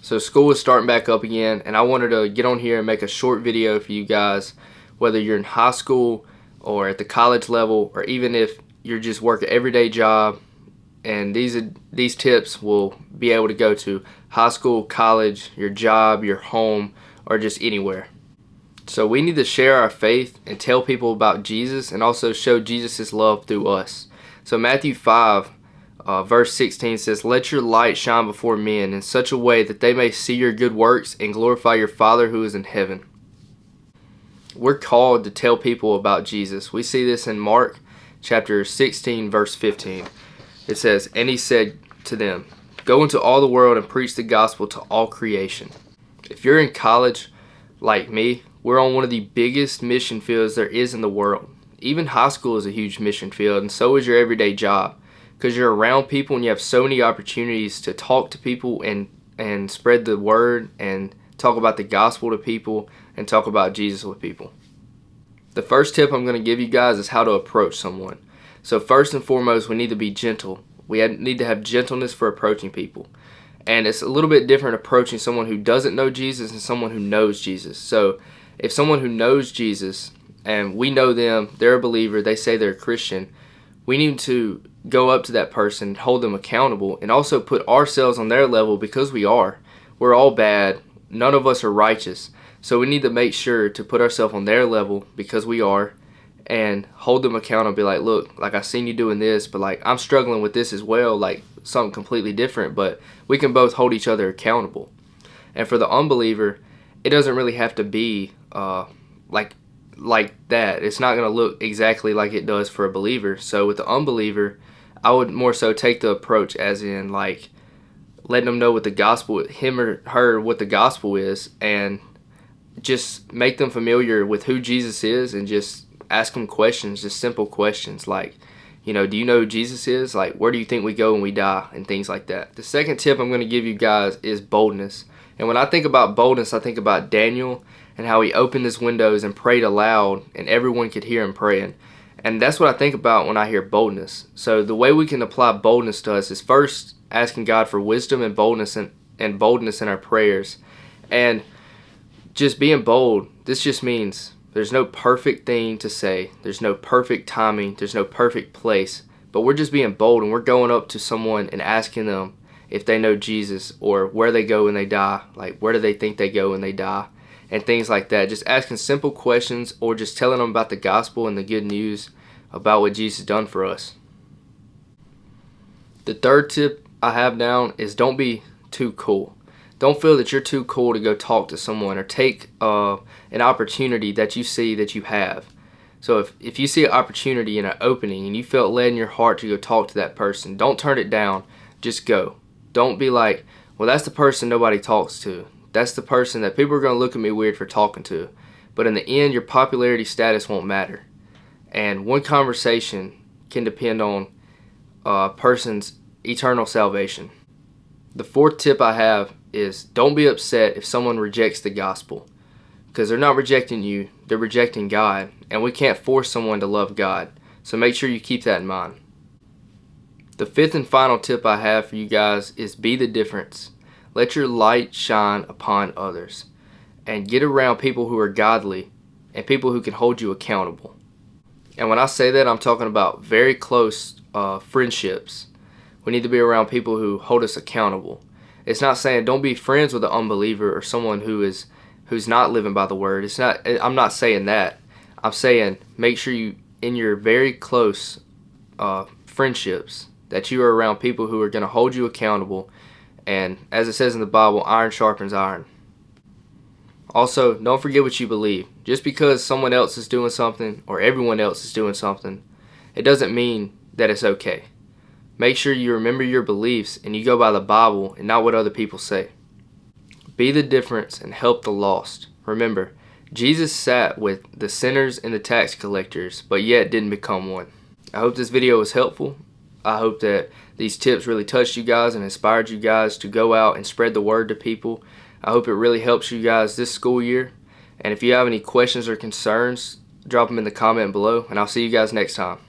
So school is starting back up again, and I wanted to get on here and make a short video for you guys, whether you're in high school or at the college level, or even if you're just working an everyday job. And these tips will be able to go to high school, college, your job, your home, or just anywhere. So we need to share our faith and tell people about Jesus, and also show Jesus' love through us. So Matthew 5 verse 16 says, "Let your light shine before men in such a way that they may see your good works and glorify your Father who is in heaven." We're called to tell people about Jesus. We see this in Mark chapter 16 verse 15. It says, "And he said to them, go into all the world and preach the gospel to all creation." If you're in college like me, we're on one of the biggest mission fields there is in the world. Even high school is a huge mission field, and so is your everyday job, because you're around people and you have so many opportunities to talk to people and spread the word and talk about the gospel to people and talk about Jesus with people. The first tip I'm going to give you guys is how to approach someone. So first and foremost, we need to be gentle. We need to have gentleness for approaching people. And it's a little bit different approaching someone who doesn't know Jesus and someone who knows Jesus. So if someone who knows Jesus and we know them, they're a believer, they say they're a Christian, we need to go up to that person, hold them accountable, and also put ourselves on their level, because we are. We're all bad. None of us are righteous. So we need to make sure to put ourselves on their level, because we are, and hold them accountable. Be like, look, like I seen you doing this, but like I'm struggling with this as well, like something completely different, but we can both hold each other accountable. And for the unbeliever, it doesn't really have to be like that. It's not going to look exactly like it does for a believer. So with the unbeliever, I would more so take the approach as in like letting them know what the gospel, him or her, what the gospel is, and just make them familiar with who Jesus is, and just ask them questions, just simple questions like, do you know who Jesus is? Like, where do you think we go when we die? And things like that. The second tip I'm going to give you guys is boldness. And when I think about boldness, I think about Daniel and how he opened his windows and prayed aloud, and everyone could hear him praying. And that's what I think about when I hear boldness. So the way we can apply boldness to us is first asking God for wisdom and boldness and boldness in our prayers. And just being bold, this just means there's no perfect thing to say. There's no perfect timing. There's no perfect place. But we're just being bold, and we're going up to someone and asking them if they know Jesus, or where they go when they die. Like, where do they think they go when they die? And things like that. Just asking simple questions, or just telling them about the gospel and the good news about what Jesus done for us. The third tip I have down is don't be too cool. Don't feel that you're too cool to go talk to someone, or take an opportunity that you see that you have. So if you see an opportunity in an opening and you felt led in your heart to go talk to that person, don't turn it down. Just go. Don't be like, well, that's the person nobody talks to. That's the person that people are going to look at me weird for talking to. But in the end, your popularity status won't matter. And one conversation can depend on a person's eternal salvation. The fourth tip I have is don't be upset if someone rejects the gospel, because they're not rejecting you, they're rejecting God, and we can't force someone to love God. So make sure you keep that in mind. The fifth and final tip I have for you guys is be the difference. Let your light shine upon others, and get around people who are godly and people who can hold you accountable. And when I say that, I'm talking about very close friendships. We need to be around people who hold us accountable. It's not saying don't be friends with an unbeliever or someone who's not living by the word. I'm not saying that. I'm saying make sure you, in your very close friendships, that you are around people who are going to hold you accountable. And as it says in the Bible, iron sharpens iron. Also, don't forget what you believe. Just because someone else is doing something, or everyone else is doing something, it doesn't mean that it's okay. Make sure you remember your beliefs and you go by the Bible and not what other people say. Be the difference and help the lost. Remember, Jesus sat with the sinners and the tax collectors, but yet didn't become one. I hope this video was helpful. I hope that these tips really touched you guys and inspired you guys to go out and spread the word to people. I hope it really helps you guys this school year. And if you have any questions or concerns, drop them in the comment below, and I'll see you guys next time.